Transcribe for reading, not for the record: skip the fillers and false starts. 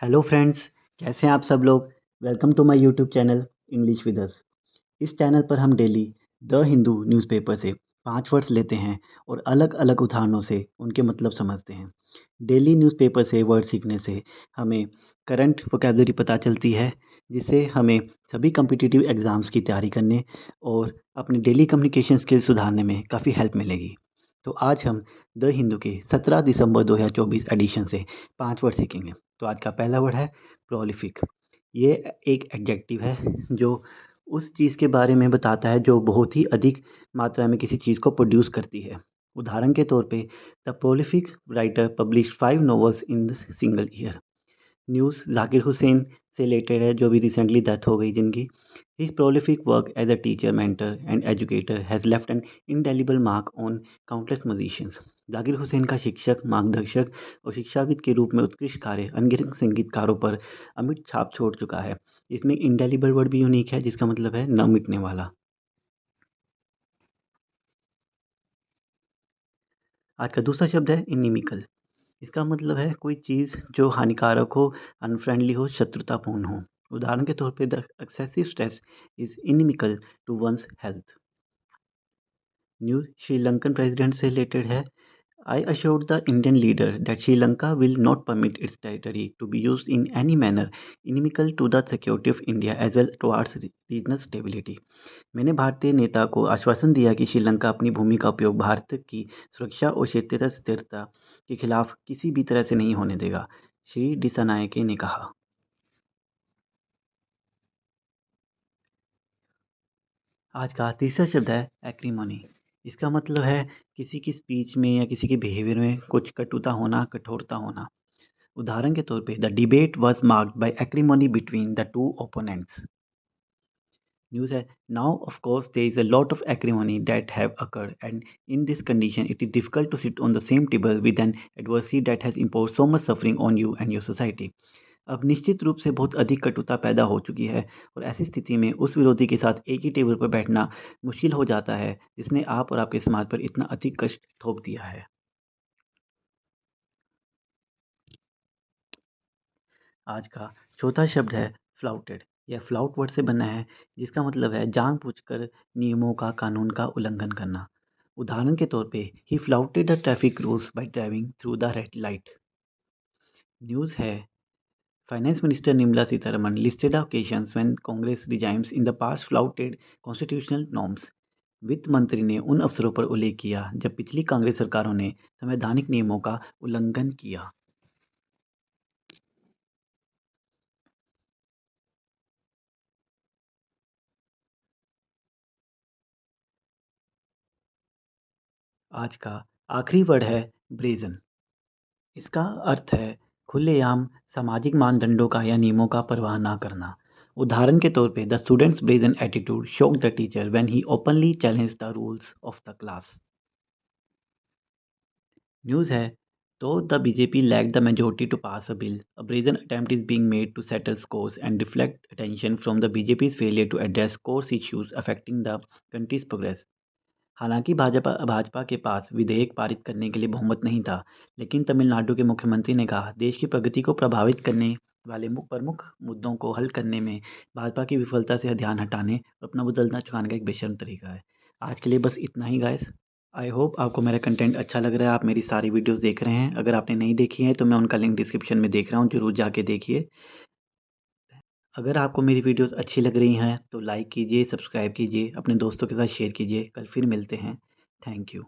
Hello friends, कैसे हैं आप सब लोग। Welcome to my YouTube channel English with us. इस चैनल पर हम डेली द हिंदू न्यूज़पेपर से 5 वर्ड्स लेते हैं और अलग अलग उदाहरणों से उनके मतलब समझते हैं। डेली न्यूज़पेपर से वर्ड सीखने से हमें करंट वोकेबलरी पता चलती है, जिससे हमें सभी कम्पिटिटिव एग्ज़ाम्स की तैयारी करने और अपनी डेली कम्युनिकेशन स्किल्स सुधारने में काफ़ी हेल्प मिलेगी। तो आज हम द हिंदू के 17 दिसंबर 2024 एडिशन से 5 वर्ड सीखेंगे। तो आज का पहला वर्ड है प्रोलिफिक। ये एक एडजेक्टिव है जो उस चीज़ के बारे में बताता है जो बहुत ही अधिक मात्रा में किसी चीज़ को प्रोड्यूस करती है। उदाहरण के तौर पे the prolific writer published 5 novels in the single year. News Zakir Hussain से रिलेटेड है, जो भी रिसेंटली डेथ हो गई जिनकी। His prolific work as a teacher, mentor and educator has left an indelible mark on countless musicians. Zakir Hussain का शिक्षक, मार्गदर्शक और शिक्षाविद के रूप में उत्कृष्ट कार्य अनगिनत संगीतकारों पर अमिट छाप छोड़ चुका है। इसमें इंडेलिबल वर्ड भी यूनिक है, जिसका मतलब है न मिटने वाला। आज का दूसरा शब्द है इनिमिकल। इसका मतलब है कोई चीज़ जो हानिकारक हो, अनफ्रेंडली हो, शत्रुतापूर्ण हो। उदाहरण के तौर पे the excessive stress is inimical to one's health. News Sri Lankan president से रिलेटेड है। I assured the Indian leader that Sri Lanka will not permit its territory to be used in any manner inimical to the security of India as well towards regional stability। मैंने भारतीय नेता को आश्वासन दिया कि श्रीलंका अपनी भूमि का उपयोग भारत की सुरक्षा और क्षेत्रीय स्थिरता के खिलाफ किसी भी तरह से नहीं होने देगा, श्री डिसानायके ने कहा। आज का तीसरा शब्द है एक्रीमोनी। इसका मतलब है किसी की स्पीच में या किसी के बिहेवियर में कुछ कटुता होना, कठोरता होना। उदाहरण के तौर पे the debate was marked by acrimony between the two opponents. News है now of course there is a lot of acrimony that have occurred and in this condition it is difficult to sit on the same table with an adversary that has impose so much suffering on you and your society. अब निश्चित रूप से बहुत अधिक कटुता पैदा हो चुकी है और ऐसी स्थिति में उस विरोधी के साथ एक ही टेबल पर बैठना मुश्किल हो जाता है, जिसने आप और आपके समाज पर इतना अधिक कष्ट थोप दिया है। आज का चौथा शब्द है फ्लाउटेड। यह फ्लाउट वर्ड से बना है, जिसका मतलब है जानबूझकर नियमों का, कानून का उल्लंघन करना। उदाहरण के तौर पे he flouted the traffic rules by driving through the red light. News है finance minister Nirmala Sitharaman listed occasions when Congress regimes in the past flouted constitutional norms। वित्त मंत्री ने उन अवसरों पर उल्लेख किया जब पिछली कांग्रेस सरकारों ने संवैधानिक नियमों का उल्लंघन किया। आज का आखिरी वर्ड है ब्रेजन। इसका अर्थ है खुलेआम सामाजिक मानदंडों का या नियमों का परवाह ना करना। उदाहरण के तौर पे the students brazen attitude shocked the teacher when he openly challenged the rules of the class. News है though the BJP lacked the majority to pass a bill, a brazen attempt is being made to settle scores and deflect attention from the BJP's failure to address core issues affecting the country's progress। हालांकि भाजपा भाजपा के पास विधेयक पारित करने के लिए बहुमत नहीं था, लेकिन तमिलनाडु के मुख्यमंत्री ने कहा देश की प्रगति को प्रभावित करने वाले प्रमुख मुद्दों को हल करने में भाजपा की विफलता से ध्यान हटाने और अपना बदलना चुकाने का एक बेशर्म तरीका है। आज के लिए बस इतना ही गाइस। आई होप आपको मेरा कंटेंट अच्छा लग रहा है, आप मेरी सारी वीडियोस देख रहे हैं। अगर आपने नहीं देखी है तो मैं उनका लिंक डिस्क्रिप्शन में देख रहा हूँ, ज़रूर जाके देखिए। अगर आपको मेरी वीडियोस अच्छी लग रही हैं तो लाइक कीजिए, सब्सक्राइब कीजिए, अपने दोस्तों के साथ शेयर कीजिए। कल फिर मिलते हैं। Thank you.